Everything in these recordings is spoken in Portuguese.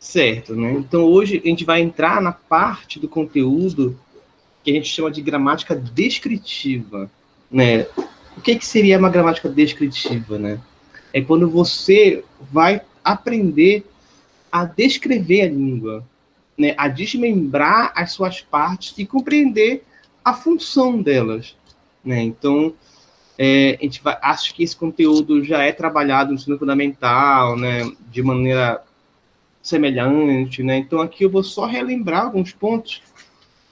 Certo, né? Então, hoje a gente vai entrar na parte do conteúdo que a gente chama de gramática descritiva, né? O que seria uma gramática descritiva, né? É quando você vai aprender a descrever a língua, né? A desmembrar as suas partes e compreender a função delas, né? Então, a gente acho que esse conteúdo já é trabalhado no ensino fundamental, né? De maneira semelhante, né? Então, aqui eu vou só relembrar alguns pontos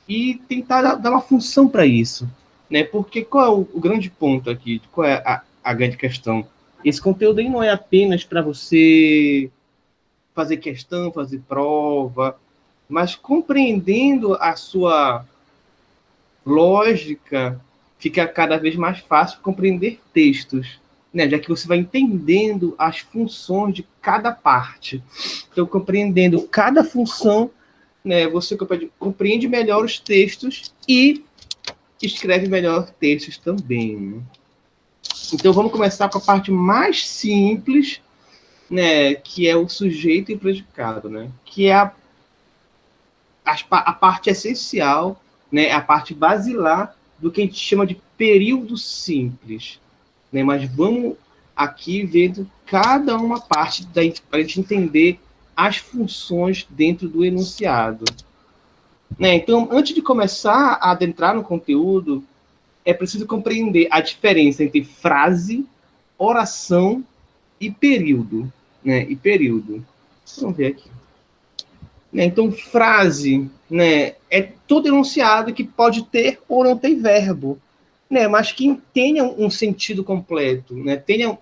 e tentar dar uma função para isso, né? Porque qual é o grande ponto aqui? Qual é a grande questão? Esse conteúdo aí não é apenas para você fazer questão, fazer prova, mas compreendendo a sua lógica, fica cada vez mais fácil compreender textos, né? Já que você vai entendendo as funções de cada parte. Então, compreendendo cada função, né, você compreende melhor os textos e escreve melhor textos também. Né? Então, vamos começar com a parte mais simples, né, que é o sujeito e o predicado, né, que é a parte essencial, né, a parte basilar do que a gente chama de período simples. Né, mas vamos aqui vendo cada uma parte para a gente entender as funções dentro do enunciado. Né, então, antes de começar a adentrar no conteúdo, é preciso compreender a diferença entre frase, oração e período. Né, e período. Vamos ver aqui. Né, então, frase, né, é todo enunciado que pode ter ou não ter verbo, né, mas que tenha um sentido completo, né, tenha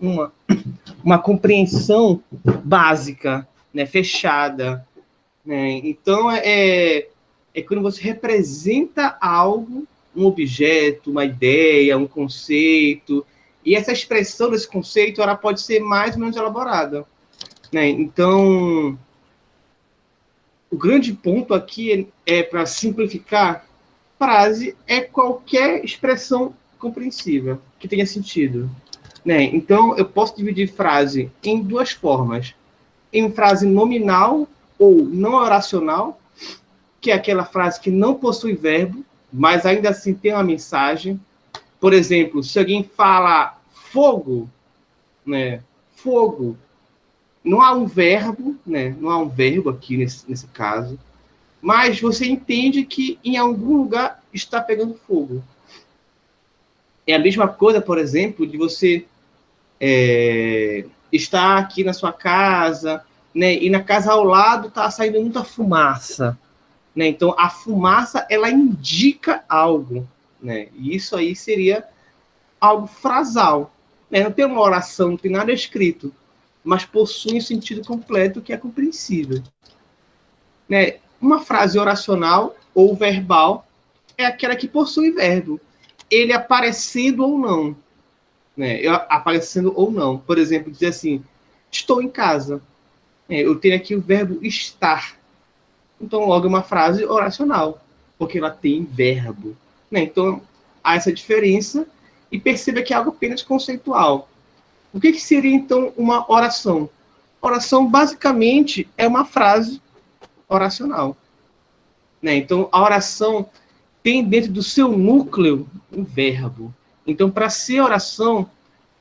uma compreensão básica, né, fechada. Né, então, é quando você representa algo, um objeto, uma ideia, um conceito, e essa expressão desse conceito ela pode ser mais ou menos elaborada. Né? Então, o grande ponto aqui para simplificar, frase é qualquer expressão compreensível, que tenha sentido. Né? Então, eu posso dividir frase em duas formas. Em frase nominal ou não oracional, que é aquela frase que não possui verbo, mas ainda assim tem uma mensagem. Por exemplo, se alguém fala fogo, né? Fogo, não há um verbo, né? Não há um verbo aqui nesse caso, mas você entende que em algum lugar está pegando fogo. É a mesma coisa, por exemplo, de você estar aqui na sua casa, né? E na casa ao lado está saindo muita fumaça. Né? Então, a fumaça, ela indica algo. Né? E isso aí seria algo frasal. Né? Não tem uma oração, não tem nada escrito, mas possui um sentido completo que é compreensível. Né? Uma frase oracional ou verbal é aquela que possui verbo. Ele aparecendo ou não. Né? Aparecendo ou não. Por exemplo, dizer assim, estou em casa. Eu tenho aqui o verbo estar. Então, logo é uma frase oracional, porque ela tem verbo. Né? Então, há essa diferença e perceba que é algo apenas conceitual. O que seria, então, uma oração? Oração, basicamente, é uma frase oracional. Né? Então, a oração tem dentro do seu núcleo um verbo. Então, para ser oração,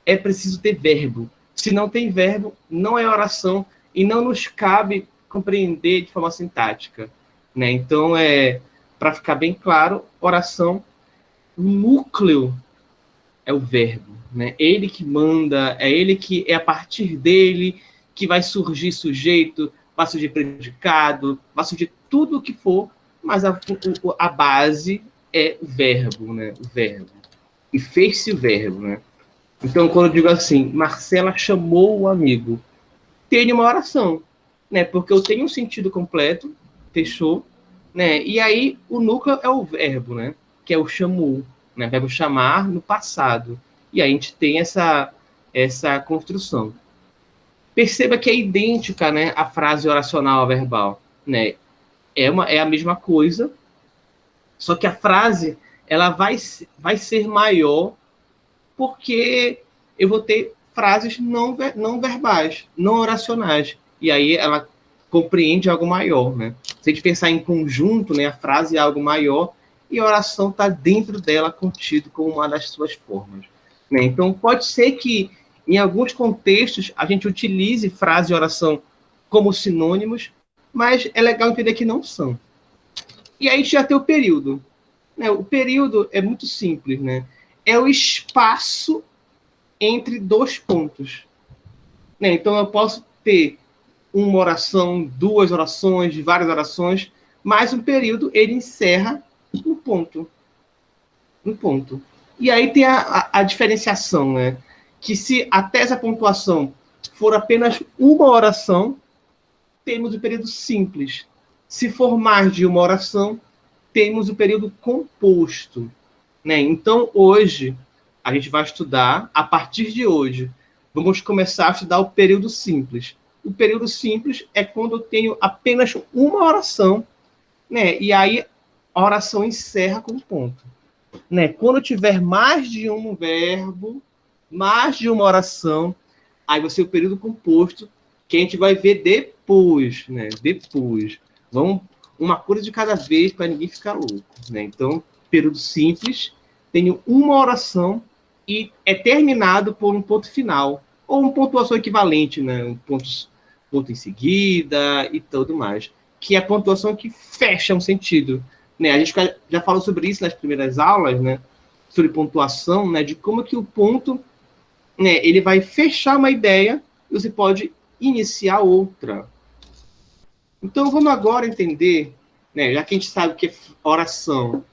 é preciso ter verbo. Se não tem verbo, não é oração e não nos cabe compreender de forma sintática. Né? Então, para ficar bem claro, oração, o núcleo é o verbo. Né? Ele que manda, é ele que é a partir dele que vai surgir sujeito, vai surgir predicado, vai surgir tudo o que for, mas a base é o verbo, né? O verbo. E fez-se o verbo, né? Então, quando eu digo assim, Marcela chamou o amigo, tem uma oração, né? Porque eu tenho um sentido completo, fechou, né? E aí o núcleo é o verbo, né? Que é o chamou, né? O verbo chamar no passado. E aí a gente tem essa construção. Perceba que é idêntica, né? A frase oracional à verbal, né? É a mesma coisa, só que a frase ela vai ser maior porque eu vou ter frases não verbais, não oracionais. E aí ela compreende algo maior, né? Se a gente pensar em conjunto, né, a frase é algo maior e a oração está dentro dela contido como uma das suas formas, né? Então, pode ser que, em alguns contextos, a gente utilize frase e oração como sinônimos, mas é legal entender que não são. E aí a gente já tem o período, né? O período é muito simples, né? É o espaço entre dois pontos, né? Então, eu posso ter uma oração, duas orações, várias orações, mas um período ele encerra no ponto. No ponto. E aí tem a diferenciação, né? Que se até essa pontuação for apenas uma oração, temos o período simples. Se for mais de uma oração, temos o período composto, né? Então, hoje, a gente vai estudar, a partir de hoje, vamos começar a estudar o período simples. O período simples é quando eu tenho apenas uma oração, né? E aí a oração encerra com ponto, né? Quando tiver mais de um verbo, mais de uma oração, aí vai ser o período composto, que a gente vai ver depois, né? Depois. Vamos uma coisa de cada vez para ninguém ficar louco, né? Então, período simples, tenho uma oração e é terminado por um ponto final, ou uma pontuação equivalente, né? Um ponto em seguida e tudo mais, que é a pontuação que fecha um sentido, né? A gente já falou sobre isso nas primeiras aulas, né? Sobre pontuação, né? De como que o ponto, né? Ele vai fechar uma ideia e você pode iniciar outra. Então, vamos agora entender, né? Já que a gente sabe o que é oração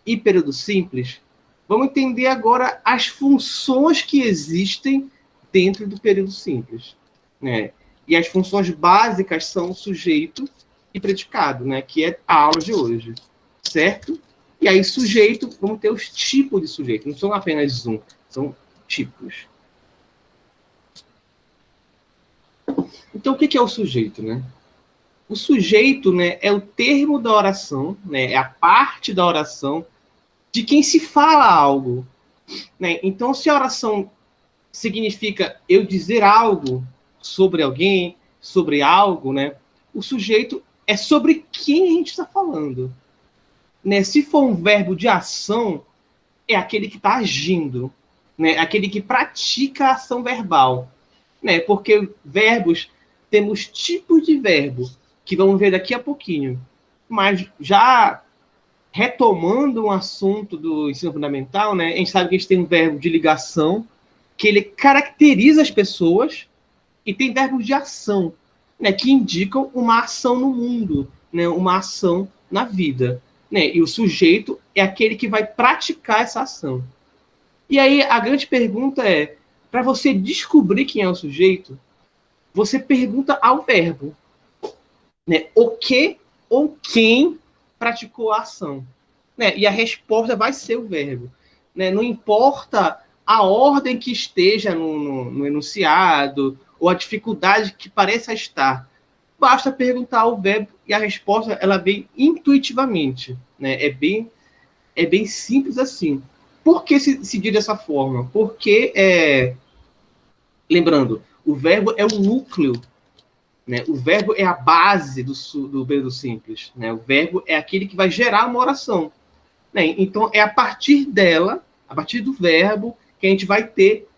e período simples, vamos entender agora as funções que existem dentro do período simples, né? E as funções básicas são sujeito e predicado, né? Que é a aula de hoje, certo? E aí, sujeito, vamos ter os tipos de sujeito. Não são apenas um, são tipos. Então, o que é o sujeito, né? O sujeito, né, é o termo da oração, né? É a parte da oração de quem se fala algo, né? Então, se a oração significa eu dizer algo sobre alguém, sobre algo, né? O sujeito é sobre quem a gente está falando, né? Se for um verbo de ação, é aquele que está agindo, né? Aquele que pratica a ação verbal, né? Porque verbos, temos tipos de verbo que vamos ver daqui a pouquinho, mas já retomando um assunto do ensino fundamental, né? A gente sabe que a gente tem um verbo de ligação, que ele caracteriza as pessoas, e tem verbos de ação, né? Que indicam uma ação no mundo, né? Uma ação na vida, né? E o sujeito é aquele que vai praticar essa ação. E aí a grande pergunta é, para você descobrir quem é o sujeito, você pergunta ao verbo, né? O que ou quem praticou a ação, né? E a resposta vai ser o verbo, né? Não importa a ordem que esteja no enunciado ou a dificuldade que pareça estar, basta perguntar ao verbo e a resposta ela vem intuitivamente, né? É bem simples assim. Por que se diz dessa forma? Porque, lembrando, o verbo é o núcleo, né? O verbo é a base do período simples, né? O verbo é aquele que vai gerar uma oração, né? Então, é a partir dela, a partir do verbo, que a gente vai ter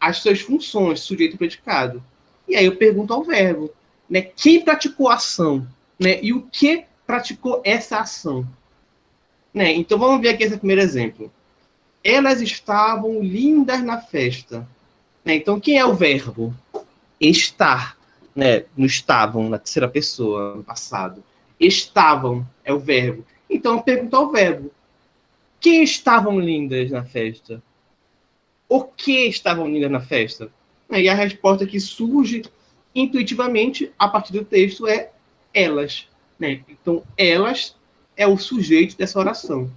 as suas funções, sujeito e predicado. E aí eu pergunto ao verbo, né? Quem praticou a ação, né? E o que praticou essa ação, né? Então, vamos ver aqui esse primeiro exemplo. Elas estavam lindas na festa, né? Então, quem é o verbo? Estar, né? Não estavam, na terceira pessoa, no passado. Estavam é o verbo. Então, eu pergunto ao verbo. Quem estavam lindas na festa? O que estavam lindas na festa? E a resposta que surge intuitivamente a partir do texto é elas, né? Então, elas é o sujeito dessa oração,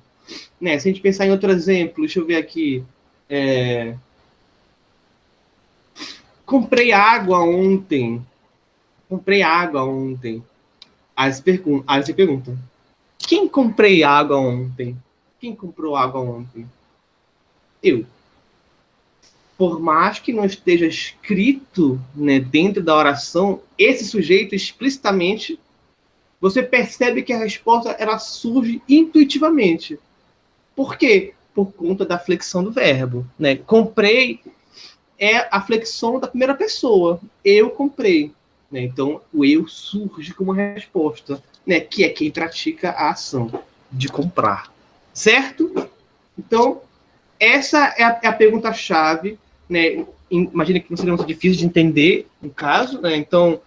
né? Se a gente pensar em outro exemplo, deixa eu ver aqui. Comprei água ontem. Comprei água ontem. Aí você pergunta, quem comprei água ontem? Quem comprou água ontem? Eu. por mais que não esteja escrito, né, dentro da oração, esse sujeito explicitamente, você percebe que a resposta ela surge intuitivamente. Por quê? Por conta da flexão do verbo, né? Comprei é a flexão da primeira pessoa. Eu comprei. Né? Então, o eu surge como resposta, né? Que é quem pratica a ação de comprar. Certo? Então, essa é a pergunta-chave. Né? Imagina que não seria muito difícil de entender, no caso. Né? Então,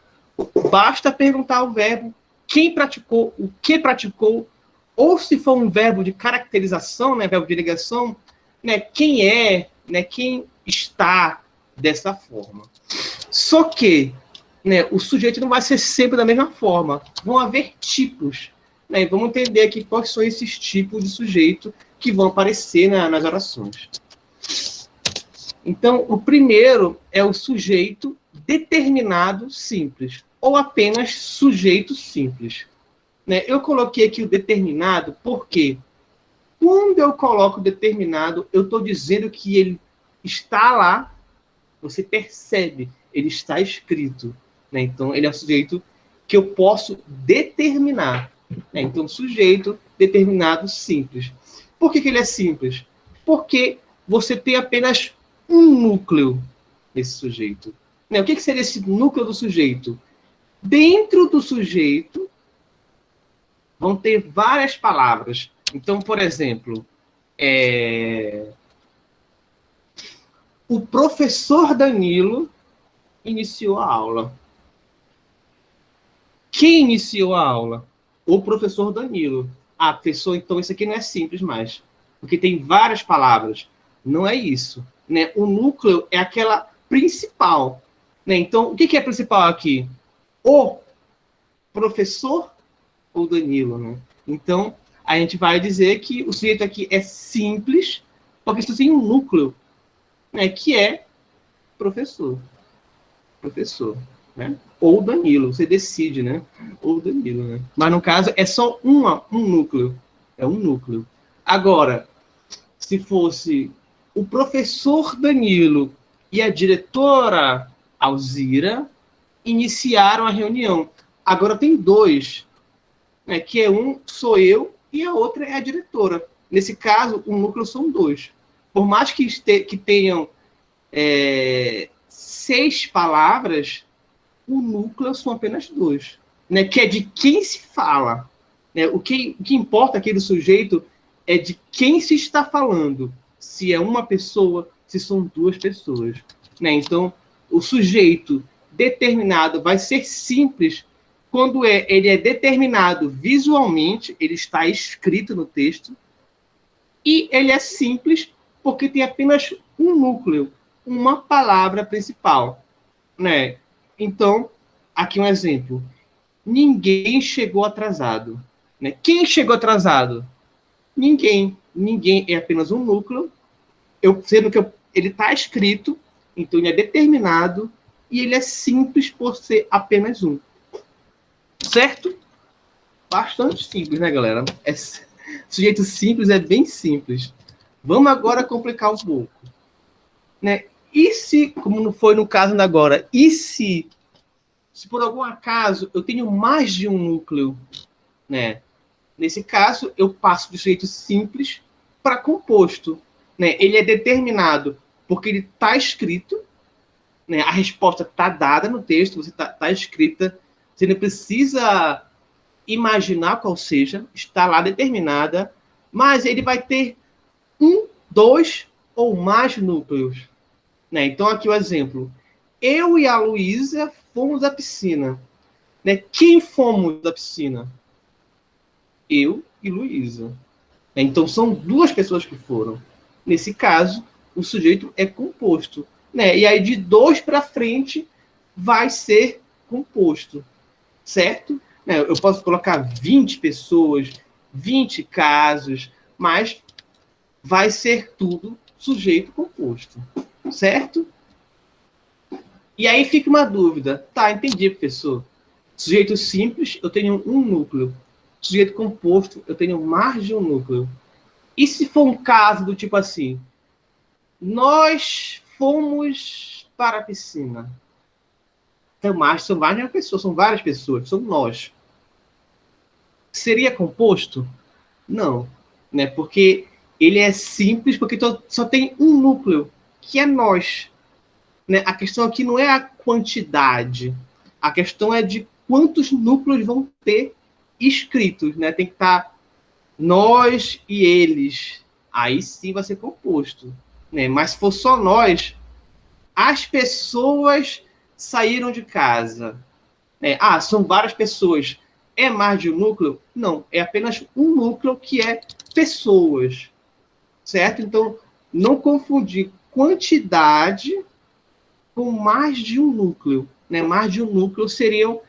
basta perguntar o verbo, quem praticou, o que praticou, ou se for um verbo de caracterização, né, verbo de ligação, né, quem é, né, quem está dessa forma. Só que, né, o sujeito não vai ser sempre da mesma forma. Vão haver tipos. Né, e vamos entender aqui quais são esses tipos de sujeito que vão aparecer nas orações. Então, o primeiro é o sujeito determinado simples, ou apenas sujeito simples. Né? Eu coloquei aqui o determinado porque quando eu coloco determinado, eu estou dizendo que ele está lá, você percebe, ele está escrito. Né? Então, ele é um sujeito que eu posso determinar. Né? Então, sujeito determinado simples. Por que ele é simples? Porque você tem apenas um núcleo desse sujeito. Né? O que seria esse núcleo do sujeito? Dentro do sujeito vão ter várias palavras. Então, por exemplo, o professor Danilo iniciou a aula. Quem iniciou a aula? O professor Danilo. Ah, professor, então isso aqui não é simples mais, porque tem várias palavras. Não é isso. Né? O núcleo é aquela principal. Né? Então, o que é principal aqui? O professor ou Danilo. Né? Então, a gente vai dizer que o sujeito aqui é simples, porque isso tem um núcleo, né? Que é professor. Professor. Né? Ou Danilo, você decide, né? Ou Danilo, né? Mas no caso é só um núcleo. É um núcleo. Agora, se fosse o professor Danilo e a diretora Alzira iniciaram a reunião. Agora tem dois, né? Que é um sou eu e a outra é a diretora. Nesse caso, o núcleo são dois. Por mais que tenham 6 palavras, o núcleo são apenas 2, né? Que é de quem se fala. Né? O que importa aquele sujeito é de quem se está falando. Se é uma pessoa, se são 2 pessoas. Né? Então, o sujeito determinado vai ser simples quando ele é determinado visualmente, ele está escrito no texto, e ele é simples porque tem apenas um núcleo, uma palavra principal. Né? Então, aqui um exemplo. Ninguém chegou atrasado. Né? Quem chegou atrasado? Ninguém. Ninguém é apenas um núcleo, sendo que ele está escrito, então ele é determinado, e ele é simples por ser apenas um. Certo? Bastante simples, né, galera? Sujeito simples é bem simples. Vamos agora complicar um pouco. Né? E se, como não foi no caso agora, e se por algum acaso eu tenho mais de um núcleo, né? Nesse caso, eu passo de sujeito simples para composto. Né? Ele é determinado porque ele está escrito, né? A resposta está dada no texto, você tá escrita, você não precisa imaginar qual seja, está lá determinada, mas ele vai ter 1, 2 ou mais núcleos. Né? Então, aqui o exemplo. Eu e a Luísa fomos à piscina. Né? Quem fomos à piscina? Eu e Luísa. Então, são 2 pessoas que foram. Nesse caso, o sujeito é composto. Né? E aí, de 2 para frente, vai ser composto. Certo? Né? Eu posso colocar 20 pessoas, 20 casos, mas vai ser tudo sujeito composto. Certo? E aí fica uma dúvida. Tá, entendi, professor. Sujeito simples, eu tenho um núcleo. Sujeito composto, eu tenho mais de um núcleo. E se for um caso do tipo assim, nós fomos para a piscina. Então, são mais de uma pessoa, são várias pessoas, somos nós. Seria composto? Não, né? Porque ele é simples, porque só tem um núcleo, que é nós. Né? A questão aqui não é a quantidade, a questão é de quantos núcleos vão ter escritos, né? Tem que estar nós e eles. Aí sim vai ser composto. Né? Mas se for só nós, as pessoas saíram de casa. Né? São várias pessoas. É mais de um núcleo? Não, é apenas um núcleo que é pessoas. Certo? Então, não confundir quantidade com mais de um núcleo. Né? Mais de um núcleo seriam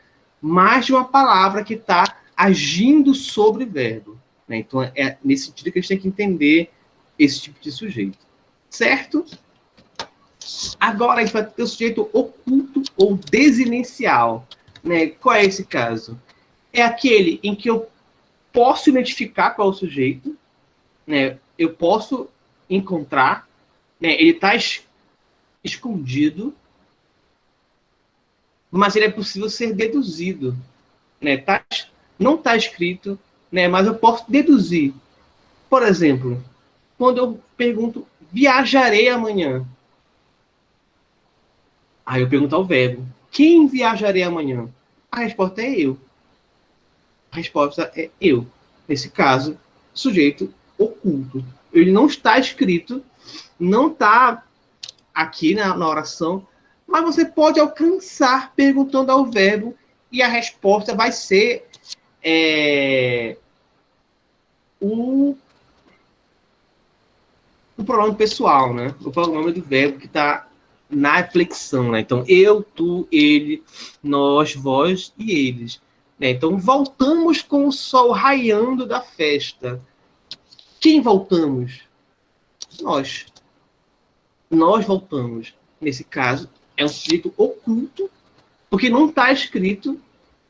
mais de uma palavra que está agindo sobre o verbo. Né? Então, é nesse sentido que a gente tem que entender esse tipo de sujeito. Certo? Agora, a gente vai ter o sujeito oculto ou desinencial. Né? Qual é esse caso? É aquele em que eu posso identificar qual é o sujeito, né? Eu posso encontrar, né? Ele está escondido, mas ele é possível ser deduzido. Né? Não está escrito, né? Mas eu posso deduzir. Por exemplo, quando eu pergunto, viajarei amanhã. Aí eu pergunto ao verbo, quem viajarei amanhã? A resposta é eu. A resposta é eu. Nesse caso, sujeito oculto. Ele não está escrito, não está aqui na oração, mas você pode alcançar perguntando ao verbo e a resposta vai ser o pronome pessoal, né? O pronome do verbo que está na flexão, né? Então, eu, tu, ele, nós, vós e eles. Né? Então, voltamos com o sol raiando da festa. Quem voltamos? Nós. Nós voltamos. Nesse caso, é um sujeito oculto, porque não está escrito,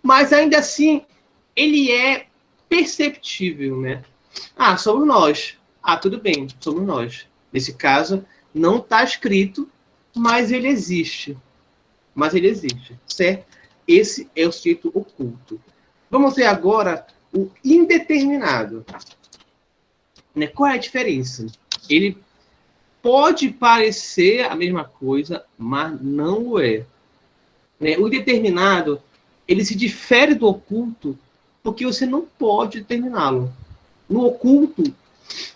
mas ainda assim, ele é perceptível, né? Somos nós. Tudo bem, somos nós. Nesse caso, não está escrito, mas ele existe. Mas ele existe, certo? Esse é o sujeito oculto. Vamos ver agora o indeterminado. Né? Qual é a diferença? Ele pode parecer a mesma coisa, mas não o é. Né? O indeterminado, ele se difere do oculto porque você não pode determiná-lo. No oculto,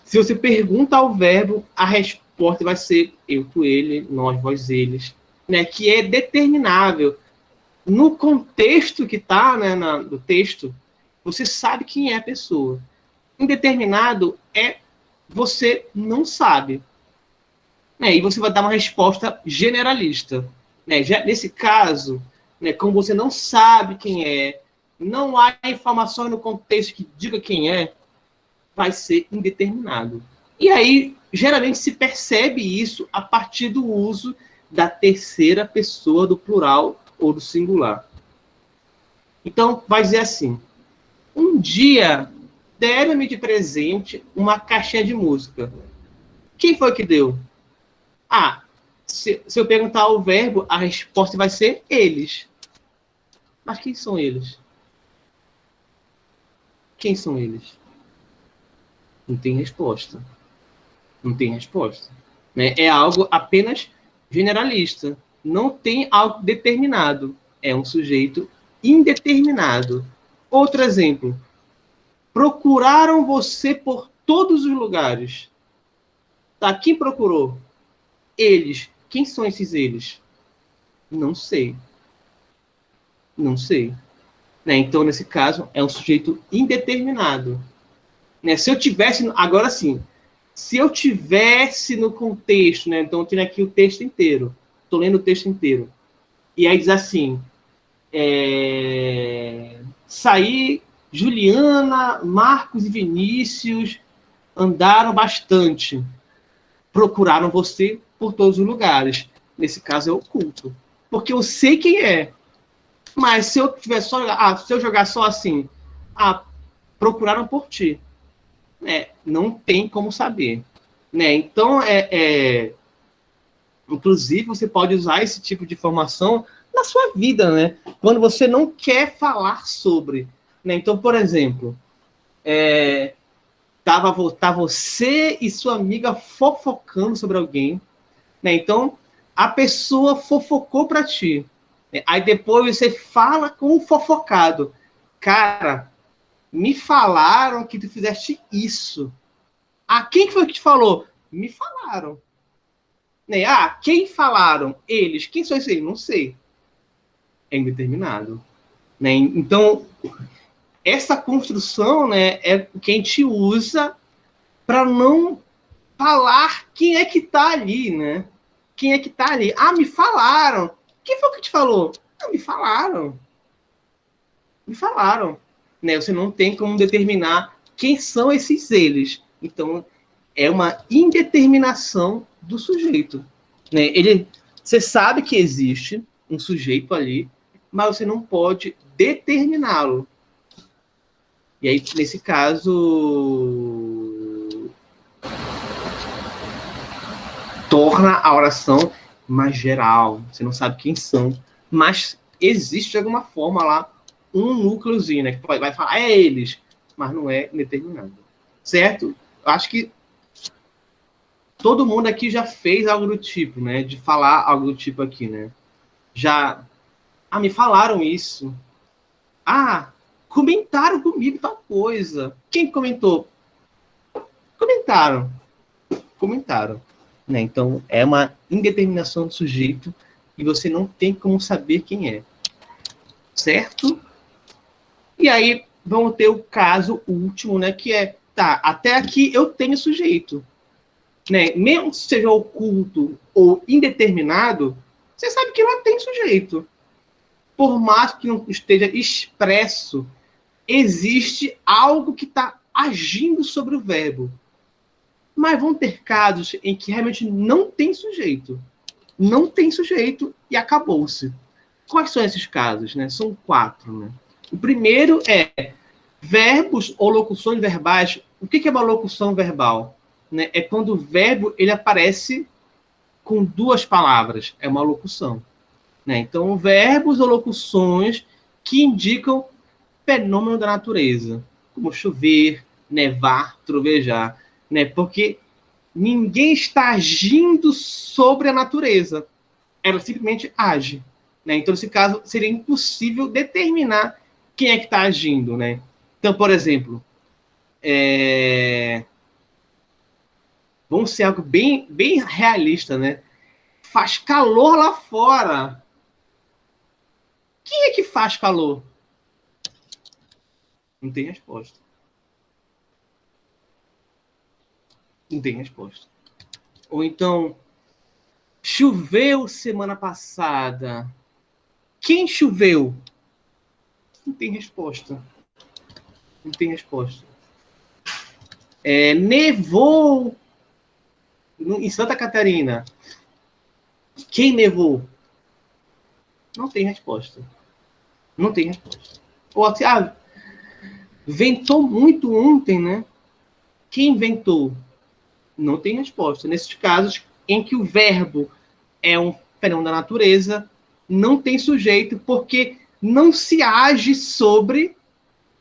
se você pergunta ao verbo, a resposta vai ser eu, tu, ele, nós, vós, eles, né? Que é determinável. No contexto que está, né, no texto, você sabe quem é a pessoa. Indeterminado é você não sabe. Né? E você vai dar uma resposta generalista. Né? Já, nesse caso, né, como você não sabe quem é, não há informações no contexto que diga quem é, vai ser indeterminado. E aí, geralmente, se percebe isso a partir do uso da terceira pessoa do plural ou do singular. Então, vai dizer assim, um dia deram-me de presente uma caixinha de música. Quem foi que deu? Se eu perguntar o verbo, a resposta vai ser eles. Mas quem são eles? Quem são eles? Não tem resposta. Não tem resposta. Né? É algo apenas generalista. Não tem algo determinado. É um sujeito indeterminado. Outro exemplo. Procuraram você por todos os lugares. Tá? Quem procurou? Eles. Quem são esses eles? Não sei. Não sei. Né? Então, nesse caso, é um sujeito indeterminado. Né? Se eu tivesse... Agora sim. Se eu tivesse no contexto, né? Então eu tenho aqui o texto inteiro. Estou lendo o texto inteiro. E aí diz assim, saí, Juliana, Marcos e Vinícius andaram bastante. Procuraram você por todos os lugares. Nesse caso é oculto. Porque eu sei quem é. Mas se eu tiver só... se eu jogar só assim, procuraram por ti. Não tem como saber. Né? Então, Inclusive, você pode usar esse tipo de informação na sua vida, né? Quando você não quer falar sobre. Né? Então, por exemplo, tá você e sua amiga fofocando sobre alguém, né? Então, a pessoa fofocou para ti. Né? Aí depois você fala com o fofocado. Cara, me falaram que tu fizeste isso. Ah, quem foi que te falou? Me falaram. Né? Ah, quem falaram? Eles. Quem são esses? Não sei. É indeterminado. Né? Então, essa construção, né, é o que a gente usa para não falar quem é que está ali, né? Quem é que está ali? Ah, me falaram. Quem foi que te falou? Não, me falaram. Me falaram. Né? Você não tem como determinar quem são esses eles. Então, é uma indeterminação do sujeito. Né? Você sabe que existe um sujeito ali, mas você não pode determiná-lo. E aí, nesse caso, torna a oração mais geral. Você não sabe quem são, mas existe de alguma forma lá um núcleozinho, né? Que vai falar, é eles, mas não é determinado. Certo? Eu acho que todo mundo aqui já fez algo do tipo, né? De falar algo do tipo aqui, né? Já. Ah, me falaram isso. Ah, comentaram comigo tal coisa. Quem comentou? Comentaram. Comentaram. Né? Então, é uma indeterminação do sujeito e você não tem como saber quem é. Certo? E aí, vamos ter o caso último, né? Que é, tá, até aqui eu tenho sujeito. Né? Mesmo que seja oculto ou indeterminado, você sabe que lá tem sujeito. Por mais que não esteja expresso, existe algo que está agindo sobre o verbo. Mas vão ter casos em que realmente não tem sujeito. Não tem sujeito e acabou-se. Quais são esses casos? Né? São 4. Né? O primeiro é verbos ou locuções verbais. O que é uma locução verbal? Né? É quando o verbo ele aparece com 2 palavras. É uma locução. Né? Então, verbos ou locuções que indicam fenômeno da natureza, como chover, nevar, trovejar. Né? Porque ninguém está agindo sobre a natureza. Ela simplesmente age. Né? Então, nesse caso, seria impossível determinar quem é que está agindo. Né? Então, por exemplo, vamos ser algo bem, bem realista, né? Faz calor lá fora. Quem é que faz calor? Não tem resposta. Não tem resposta. Ou então, choveu semana passada. Quem choveu? Não tem resposta. Não tem resposta. Nevou em Santa Catarina. Quem nevou? Não tem resposta. Não tem resposta. Ou assim, ventou muito ontem, né? Quem ventou? Não tem resposta. Nesses casos em que o verbo é um fenômeno da natureza, não tem sujeito, porque não se age sobre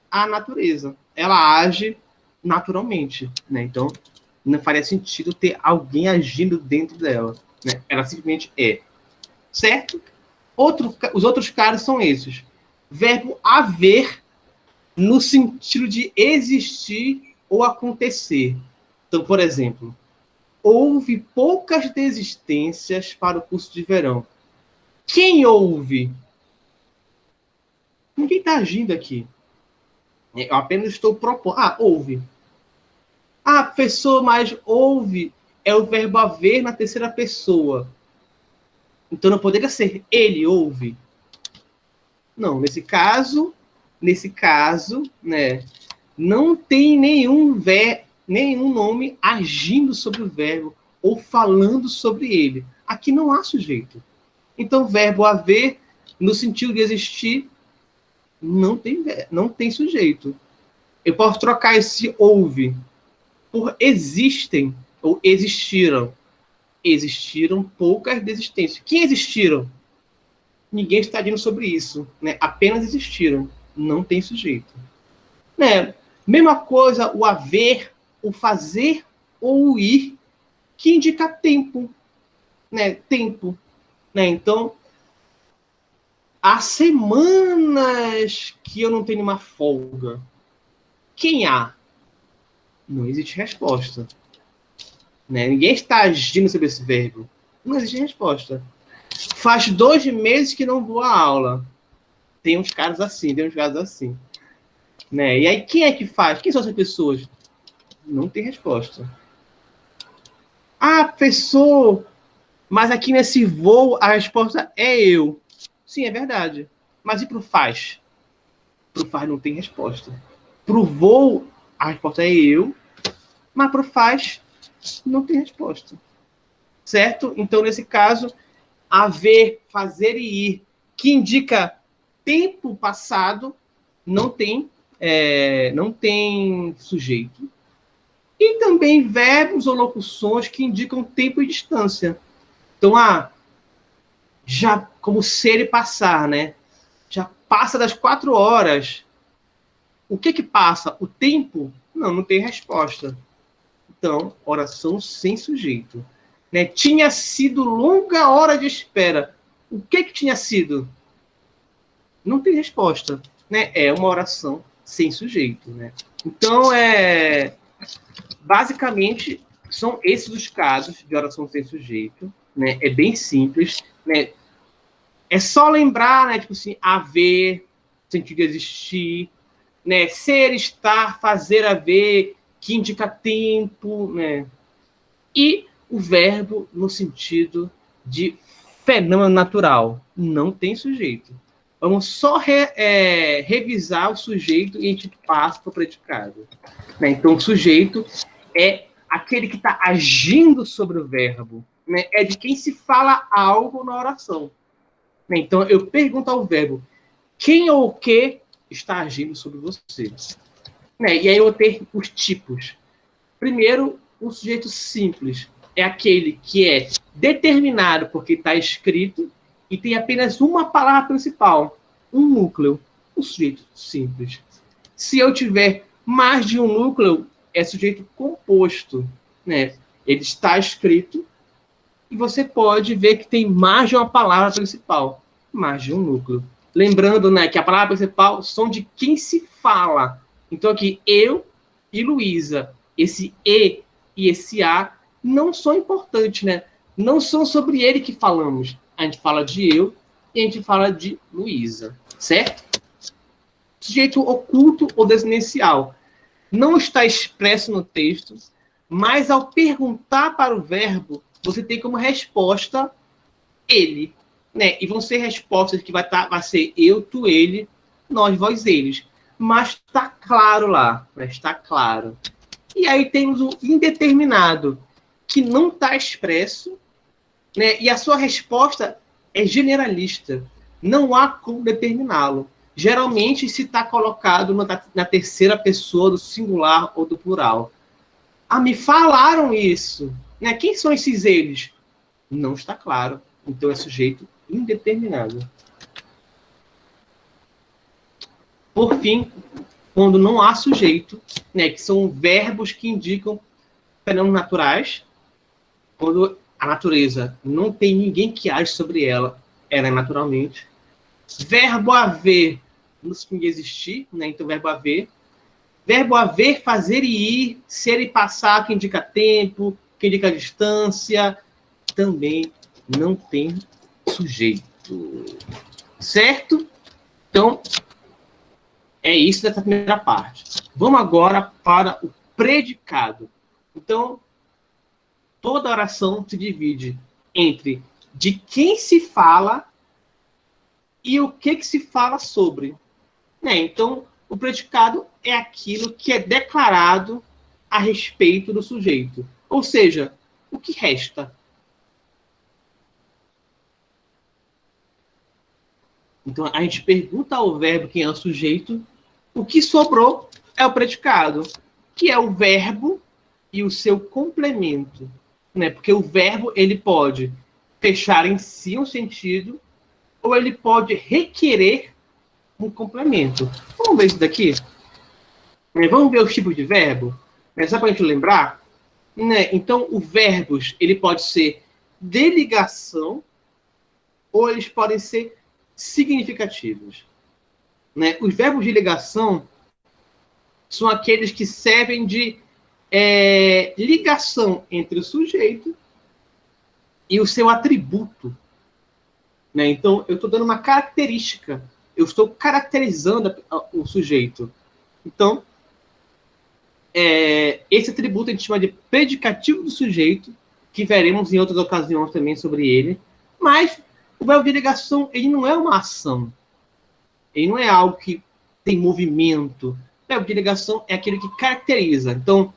a natureza. Ela age naturalmente. Né? Então, não faria sentido ter alguém agindo dentro dela. Né? Ela simplesmente é. Certo? Os outros casos são esses. Verbo haver no sentido de existir ou acontecer. Então, por exemplo, houve poucas desistências para o curso de verão. Quem houve? Ninguém está agindo aqui. Eu apenas estou propondo. Houve. Professor, mas houve é o verbo haver na terceira pessoa. Então não poderia ser ele houve. Não, nesse caso, né, não tem nenhum nome agindo sobre o verbo ou falando sobre ele. Aqui não há sujeito. Então, verbo haver, no sentido de existir, não tem sujeito. Eu posso trocar esse houve por existem ou existiram. Existiram poucas desistências. Quem existiram? Ninguém está dizendo sobre isso, né? Apenas existiram. Não tem sujeito. Né? Mesma coisa, o haver, o fazer ou o ir, que indica tempo. Né? Tempo. Né? Então, há semanas que eu não tenho uma folga. Quem há? Não existe resposta. Né? Ninguém está agindo sobre esse verbo. Não existe resposta. Faz 2 meses que não vou à aula. Tem uns casos assim, tem uns casos assim. Né? E aí, quem é que faz? Quem são essas pessoas? Não tem resposta. Ah, professor, mas aqui nesse voo a resposta é eu. Sim, é verdade. Mas e pro faz? Pro faz não tem resposta. Pro voo, a resposta é eu. Mas pro faz, não tem resposta. Certo? Então, nesse caso, haver, fazer e ir, que indica tempo passado, não tem sujeito. E também verbos ou locuções que indicam tempo e distância. Então, já como ser e passar, né? Já passa das 4 horas. O que passa? O tempo? Não tem resposta. Então, oração sem sujeito. Né? Tinha sido longa hora de espera. O que tinha sido? Não tem resposta. Né? É uma oração sem sujeito. Né? Então, basicamente, são esses os casos de oração sem sujeito. Né? É bem simples. Né? É só lembrar, né? Tipo assim, haver, sentido de existir, né? Ser, estar, fazer, haver, que indica tempo, né? E o verbo no sentido de fenômeno natural. Não tem sujeito. Vamos só revisar o sujeito e a gente passa para o predicado. Né? Então, o sujeito é aquele que está agindo sobre o verbo. Né? É de quem se fala algo na oração. Né? Então, eu pergunto ao verbo, quem ou o que está agindo sobre você? Né? E aí eu vou ter os tipos. Primeiro, o sujeito simples é aquele que é determinado porque está escrito e tem apenas uma palavra principal, um núcleo, o sujeito simples. Se eu tiver mais de um núcleo, é sujeito composto, né? Ele está escrito e você pode ver que tem mais de uma palavra principal, mais de um núcleo. Lembrando, né, que a palavra principal são de quem se fala. Então aqui, eu e Luísa, esse E e esse A não são importantes, né? Não são sobre ele que falamos. A gente fala de eu e a gente fala de Luísa, certo? Sujeito oculto ou desinencial. Não está expresso no texto, mas ao perguntar para o verbo, você tem como resposta ele, né? E vão ser respostas que vai ser eu, tu, ele, nós, vós, eles. Mas está claro lá, né? Está claro. E aí temos o indeterminado, que não está expresso, né? E a sua resposta é generalista. Não há como determiná-lo. Geralmente se está colocado na terceira pessoa do singular ou do plural. Me falaram isso. Né? Quem são esses eles? Não está claro. Então é sujeito indeterminado. Por fim, quando não há sujeito, né, que são verbos que indicam fenômenos naturais, quando a natureza não tem ninguém que age sobre ela, ela é naturalmente. Verbo haver, no fim de existir, né, então verbo haver. Verbo haver, fazer e ir, ser e passar, que indica tempo, que indica distância, também não tem sujeito. Certo? Então, é isso dessa primeira parte. Vamos agora para o predicado. Então, toda oração se divide entre de quem se fala e o que se fala sobre. Né? Então, o predicado é aquilo que é declarado a respeito do sujeito. Ou seja, o que resta. Então, a gente pergunta ao verbo quem é o sujeito, o que sobrou é o predicado, que é o verbo e o seu complemento. né? Porque o verbo ele pode fechar em si um sentido ou ele pode requerer um complemento. Vamos ver isso daqui? Vamos ver os tipos de verbo? Só para a gente lembrar. Né? Então, o verbos ele pode ser de ligação ou eles podem ser significativos. Né? Os verbos de ligação são aqueles que servem de ligação entre o sujeito e o seu atributo. Né? Então, eu estou dando uma característica. Eu estou caracterizando o sujeito. Então, esse atributo a gente chama de predicativo do sujeito, que veremos em outras ocasiões também sobre ele. Mas o verbo de ligação, ele não é uma ação. Ele não é algo que tem movimento. O verbo de ligação é aquele que caracteriza. Então,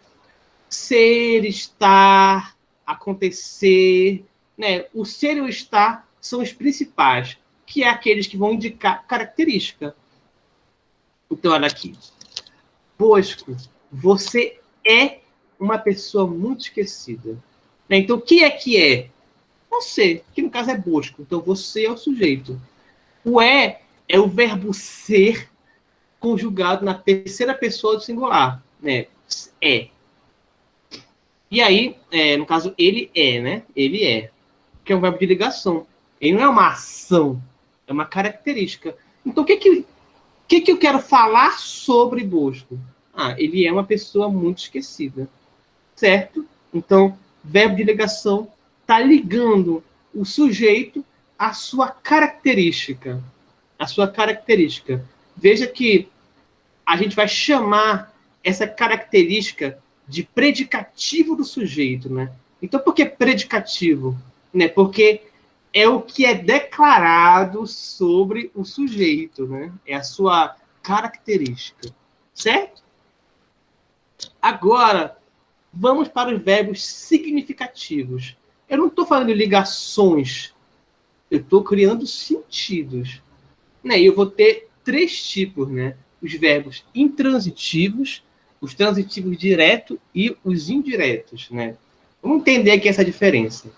ser, estar, acontecer, né? O ser e o estar são os principais, que é aqueles que vão indicar característica. Então, olha aqui. Bosco, você é uma pessoa muito esquecida. Então, o que é? Você, que no caso é Bosco. Então, você é o sujeito. O é o verbo ser conjugado na terceira pessoa do singular. Né? É. E aí, no caso, ele é, né? Ele é. Que é um verbo de ligação. Ele não é uma ação, é uma característica. Então, o que eu quero falar sobre Bosco? Ele é uma pessoa muito esquecida. Certo? Então, verbo de ligação está ligando o sujeito à sua característica. A sua característica. Veja que a gente vai chamar essa característica de predicativo do sujeito, né? Então, por que predicativo? Né? Porque é o que é declarado sobre o sujeito, né? É a sua característica. Certo? Agora, vamos para os verbos significativos. Eu não estou falando de ligações. Eu estou criando sentidos. Né? E eu vou ter 3 tipos, né? Os verbos intransitivos, os transitivos diretos e os indiretos, né? Vamos entender aqui essa diferença.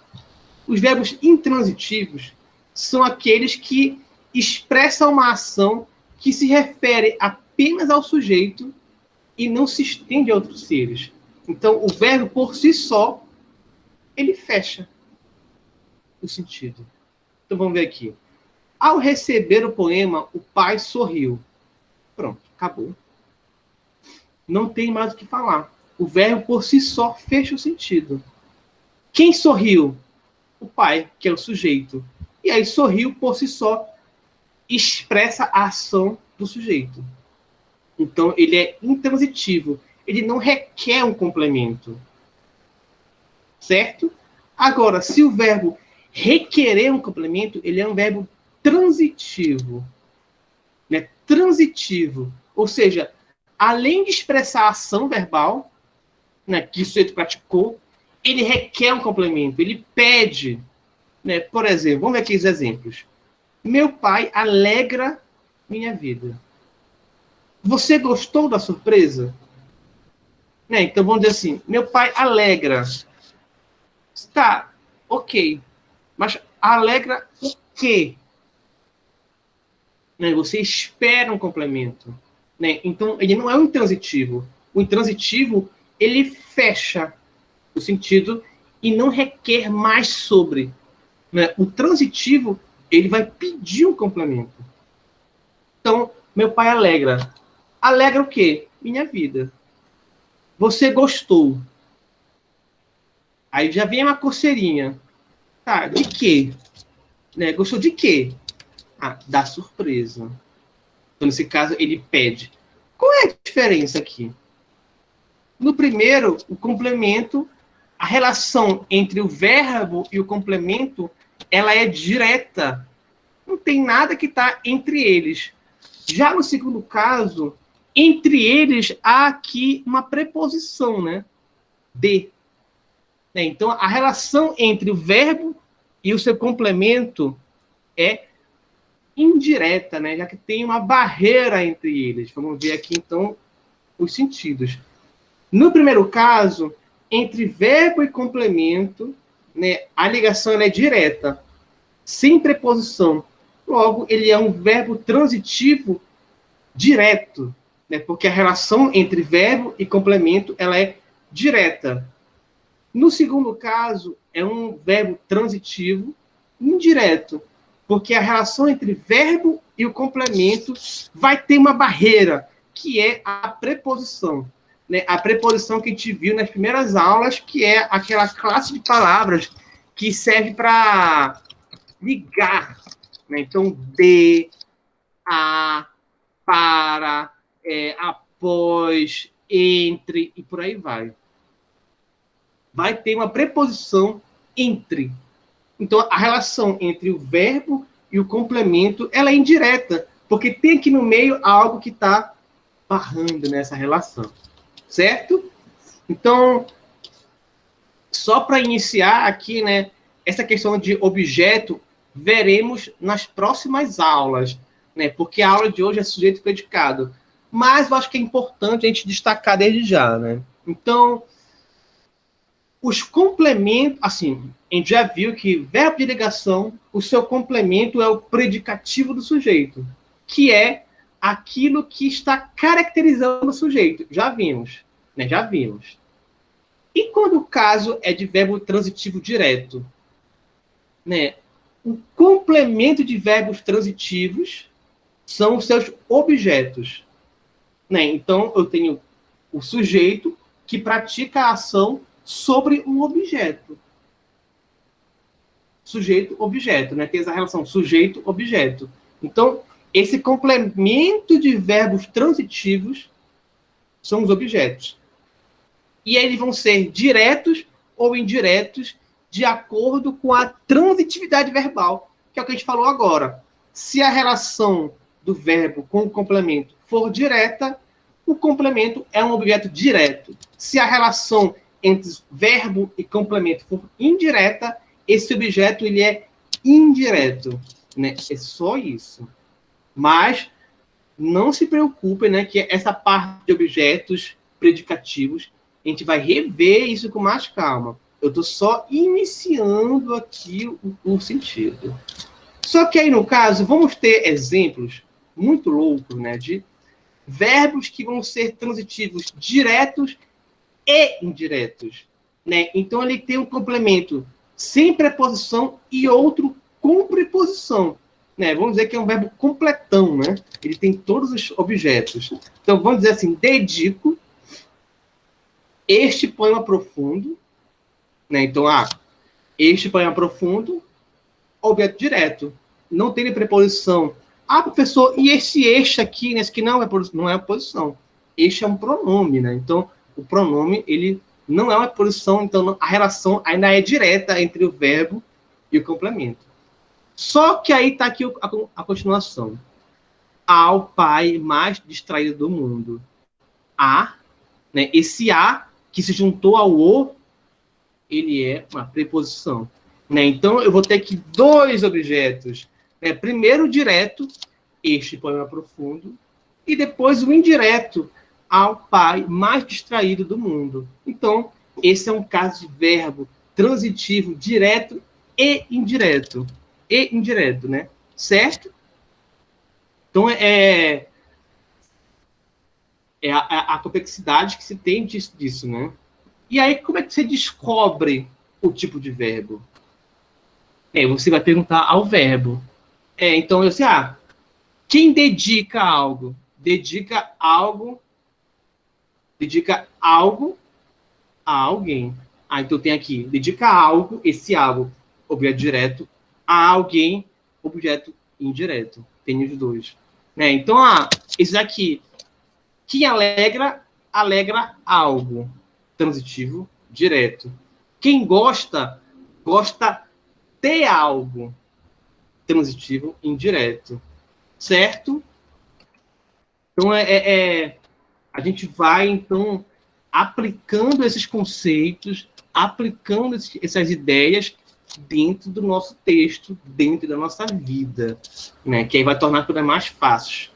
Os verbos intransitivos são aqueles que expressam uma ação que se refere apenas ao sujeito e não se estende a outros seres. Então, o verbo por si só, ele fecha o sentido. Então, vamos ver aqui. Ao receber o poema, o pai sorriu. Pronto, acabou. Não tem mais o que falar. O verbo por si só fecha o sentido. Quem sorriu? O pai, que é o sujeito. E aí, sorriu por si só expressa a ação do sujeito. Então, ele é intransitivo. Ele não requer um complemento. Certo? Agora, se o verbo requerer um complemento, ele é um verbo transitivo. Né? Transitivo. Ou seja, além de expressar a ação verbal, né, que o sujeito praticou, ele requer um complemento, ele pede. Né? Por exemplo, vamos ver aqui os exemplos. Meu pai alegra minha vida. Você gostou da surpresa? Né? Então vamos dizer assim, meu pai alegra. Tá, ok. Mas alegra o quê? Né? Você espera um complemento. Né? Então, ele não é um intransitivo. O intransitivo, ele fecha o sentido e não requer mais sobre. Né? O transitivo, ele vai pedir um complemento. Então, meu pai alegra. Alegra o quê? Minha vida. Você gostou. Aí já vem uma coceirinha. Tá, de quê? Né? Gostou de quê? Da surpresa. Então, nesse caso, ele pede. Qual é a diferença aqui? No primeiro, o complemento, a relação entre o verbo e o complemento, ela é direta. Não tem nada que está entre eles. Já no segundo caso, entre eles há aqui uma preposição, né? De. Então, a relação entre o verbo e o seu complemento é indireta, né? Já que tem uma barreira entre eles. Vamos ver aqui, então, os sentidos. No primeiro caso, entre verbo e complemento, né, a ligação ela é direta, sem preposição. Logo, ele é um verbo transitivo direto, né, porque a relação entre verbo e complemento ela é direta. No segundo caso, é um verbo transitivo indireto, porque a relação entre verbo e o complemento vai ter uma barreira, que é a preposição. Né? A preposição que a gente viu nas primeiras aulas, que é aquela classe de palavras que serve para ligar. Né? Então, de, a, para, após, entre, e por aí vai. Vai ter uma preposição entre. Então, a relação entre o verbo e o complemento, ela é indireta, porque tem aqui no meio algo que está barrando nessa relação, certo? Então, só para iniciar aqui, né, essa questão de objeto, veremos nas próximas aulas, né, porque a aula de hoje é sujeito e predicado. Mas eu acho que é importante a gente destacar desde já, né? Então, os complementos, assim, a gente já viu que verbo de ligação, o seu complemento é o predicativo do sujeito, que é aquilo que está caracterizando o sujeito. Já vimos, né? Já vimos. E quando o caso é de verbo transitivo direto, né? O complemento de verbos transitivos são os seus objetos, né? Então, eu tenho o sujeito que pratica a ação sobre um objeto. Sujeito-objeto, né? Tem essa relação sujeito-objeto. Então, esse complemento de verbos transitivos são os objetos. E eles vão ser diretos ou indiretos de acordo com a transitividade verbal, que é o que a gente falou agora. Se a relação do verbo com o complemento for direta, o complemento é um objeto direto. Se a relação entre verbo e complemento for indireta, esse objeto ele é indireto, né? É só isso. Mas não se preocupe, né, que essa parte de objetos predicativos, a gente vai rever isso com mais calma. Eu estou só iniciando aqui o sentido. Só que aí, no caso, vamos ter exemplos muito loucos, né, de verbos que vão ser transitivos diretos e indiretos, né? Então, ele tem um complemento sem preposição e outro com preposição, né? Vamos dizer que é um verbo completão, né? Ele tem todos os objetos. Então, vamos dizer assim, dedico, este poema profundo, né? Então, este poema profundo, objeto direto. Não tem preposição. Professor, e este aqui, né? Esse aqui não é posição. Este é um pronome, né? Então, o pronome, ele não é uma posição, então a relação ainda é direta entre o verbo e o complemento. Só que aí está aqui a continuação. Ao pai mais distraído do mundo. Né? Esse que se juntou ao o, ele é uma preposição. Né? Então, eu vou ter aqui dois objetos. Né? Primeiro, direto, este poema profundo, e depois o indireto, ao pai mais distraído do mundo. Então, esse é um caso de verbo transitivo direto e indireto. E indireto, né? Certo? Então, é a complexidade que se tem disso, né? E aí, como é que você descobre o tipo de verbo? Você vai perguntar ao verbo. Então, eu sei, quem dedica algo? Dedica algo a alguém. Então tem aqui, dedica algo, esse algo, objeto direto, a alguém, objeto indireto. Tem os dois. Né? Então, esse aqui, quem alegra algo. Transitivo, direto. Quem gosta de algo. Transitivo, indireto. Certo? Então, a gente vai, então, aplicando esses conceitos, aplicando essas ideias dentro do nosso texto, dentro da nossa vida, né? Que aí vai tornar tudo mais fácil.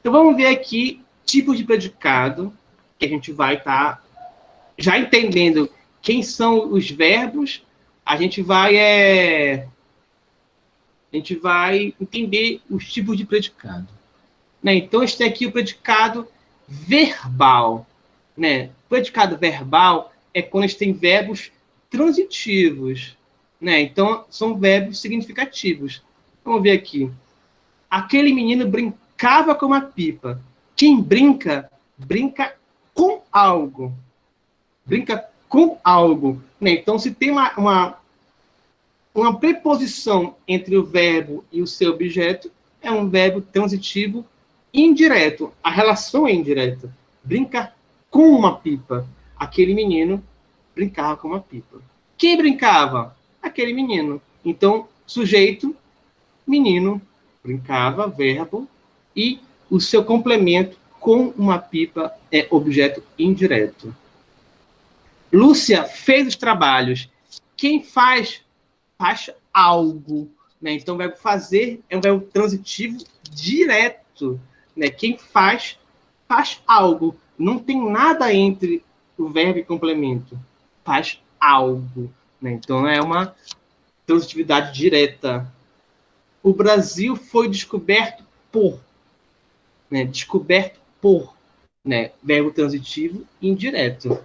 Então, vamos ver aqui tipos de predicado que a gente vai estar já entendendo quem são os verbos, a gente vai entender os tipos de predicado. Né? Então, a gente tem aqui o predicado verbal. Né? O predicado verbal é quando a gente tem verbos transitivos. Né? Então, são verbos significativos. Vamos ver aqui. Aquele menino brincava com uma pipa. Quem brinca, brinca com algo. Brinca com algo. Né? Então, se tem uma preposição entre o verbo e o seu objeto, é um verbo transitivo indireto. A relação é indireta. Brinca com uma pipa. Aquele menino brincava com uma pipa. Quem brincava? Aquele menino. Então, sujeito, menino, brincava, verbo, e o seu complemento com uma pipa é objeto indireto. Lúcia fez os trabalhos. Quem faz algo. Né? Então, o verbo fazer é um verbo transitivo direto. Né? Quem faz algo. Não tem nada entre o verbo e complemento. Faz algo. Né? Então, é uma transitividade direta. O Brasil foi descoberto por. Né? Descoberto por. Né? Verbo transitivo indireto.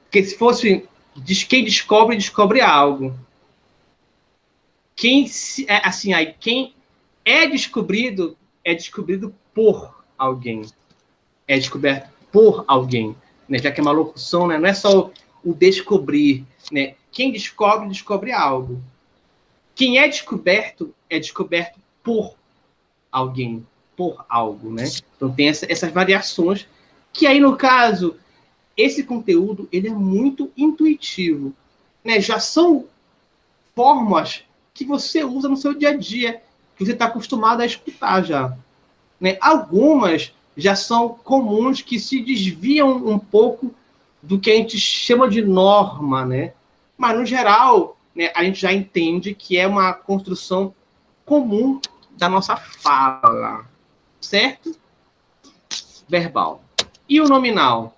Porque se fosse quem descobre, descobre algo. Quem é descobrido por alguém. É descoberto por alguém. Né? Já que é uma locução, né? Não é só o descobrir. Né? Quem descobre, descobre algo. Quem é descoberto por alguém. Por algo. Né? Então tem essas variações que aí, no caso, esse conteúdo ele é muito intuitivo. Né? Já são formas que você usa no seu dia a dia, que você está acostumado a escutar já. Né? Algumas já são comuns, que se desviam um pouco do que a gente chama de norma, né? Mas, no geral, né, a gente já entende que é uma construção comum da nossa fala, certo? Verbal. E o nominal?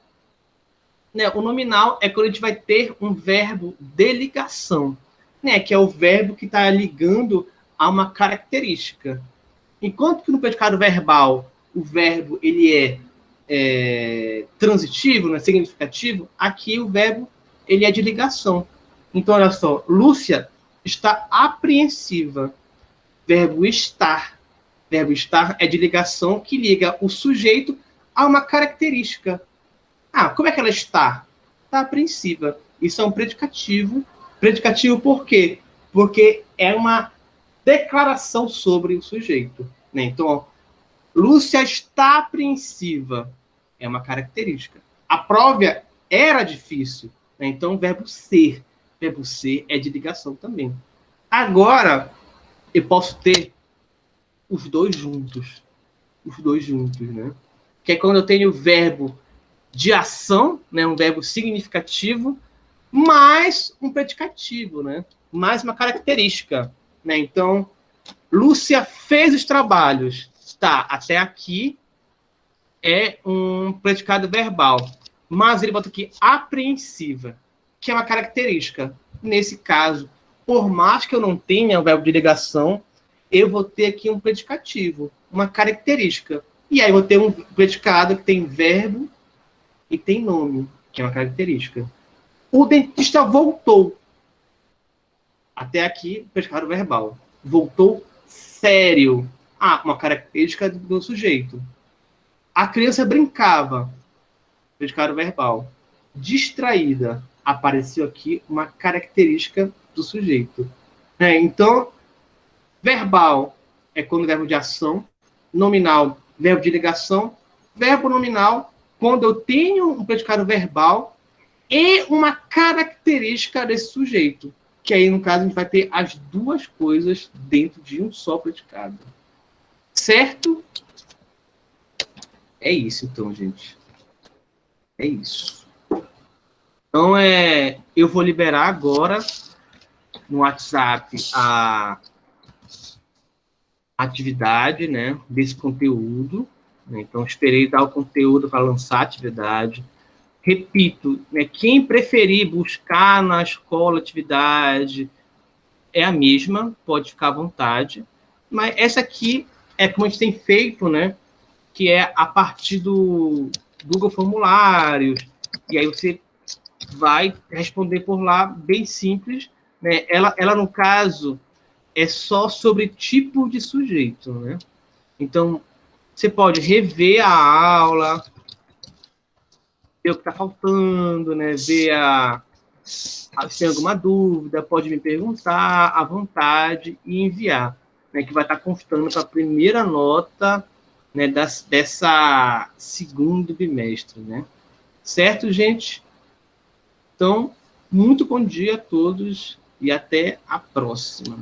Né? O nominal é quando a gente vai ter um verbo de ligação, né? Que é o verbo que está ligando a uma característica. Enquanto que no predicado verbal o verbo ele é transitivo, né? Significativo, aqui o verbo ele é de ligação. Então, olha só, Lúcia está apreensiva. Verbo estar. Verbo estar é de ligação que liga o sujeito a uma característica. Ah, como é que ela está? Está apreensiva. Isso é um predicativo. Predicativo por quê? Porque é uma declaração sobre o sujeito. Né? Então, Lúcia está apreensiva. É uma característica. A prova era difícil. Né? Então, o verbo ser. O verbo ser é de ligação também. Agora, eu posso ter os dois juntos. Os dois juntos, né? Que é quando eu tenho o verbo de ação, né? Um verbo significativo, mais um predicativo, né? Mais uma característica. Né? Então, Lúcia fez os trabalhos. Tá, até aqui é um predicado verbal. Mas ele bota aqui apreensiva, que é uma característica. Nesse caso, por mais que eu não tenha o verbo de ligação, eu vou ter aqui um predicativo, uma característica. E aí eu vou ter um predicado que tem verbo e tem nome, que é uma característica. O dentista voltou. Até aqui, predicado verbal. Voltou sério. Ah, uma característica do sujeito. A criança brincava. Predicado verbal. Distraída. Apareceu aqui uma característica do sujeito. Então, verbal é quando verbo de ação. Nominal, verbo de ligação. Verbo nominal, quando eu tenho um predicado verbal e uma característica desse sujeito. Que aí, no caso, a gente vai ter as duas coisas dentro de um só predicado. Certo? É isso, então, gente. É isso. Então, eu vou liberar agora no WhatsApp a atividade, né, desse conteúdo, né? Então, esperei dar o conteúdo para lançar a atividade. Repito, né, quem preferir buscar na escola atividade é a mesma, pode ficar à vontade, mas essa aqui é como a gente tem feito, né, que é a partir do Google Formulários, e aí você vai responder por lá, bem simples, né? Ela no caso, é só sobre tipo de sujeito, né? Então, você pode rever a aula, ver o que está faltando, né? Ver se tem alguma dúvida, pode me perguntar à vontade e enviar, né? Que vai estar constando para a primeira nota, né? Dessa segundo bimestre, né? Certo, gente? Então, muito bom dia a todos e até a próxima.